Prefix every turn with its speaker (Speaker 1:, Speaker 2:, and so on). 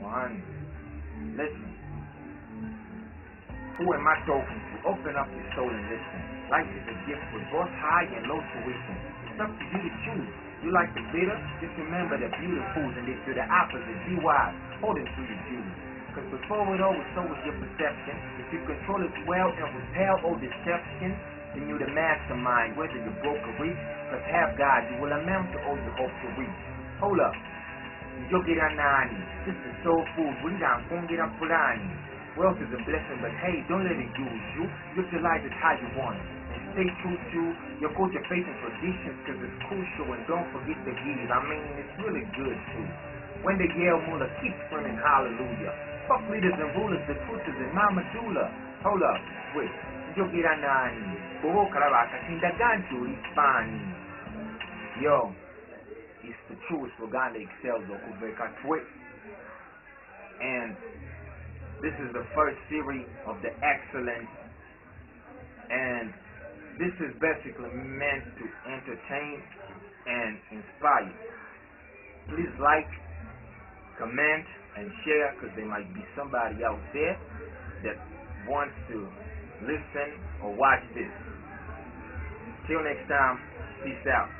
Speaker 1: One. Listen. Who am I talking to? Open up your soul and listen. Life is a gift with both high and low tuition. It's up to you to choose. You like the bitter? Just remember the beautiful. And if you're the opposite, be wise. Hold it to your Jews. Cause before it all, so was your perception. If you control it well and repel all deception, then you're the mastermind, whether you're broke or rich. Cause half God, you will amount to all you hope to reach. Hold up. Njogera nani? This is soul food. Wenda ngongera fulani. Wealth is a blessing, but hey, don't let it use you. Utilize it how you want it. And stay true to your culture, faith, and traditions, cause it's crucial. And don't forget the G's. I mean, it's really good too. When the Yale Muller keeps screaming hallelujah. Fuck leaders and rulers, the truth is in my medulla. Hold up, wait. Njogera nani? Boro karabaka tindaganju ispani. Yo, it's the truest Luganda XLz okuveka twit. And this is the first series of the Excellence, and this is basically meant to entertain and inspire. Please like, comment, and share, because there might be somebody out there that wants to listen or watch this. Till next time, peace out.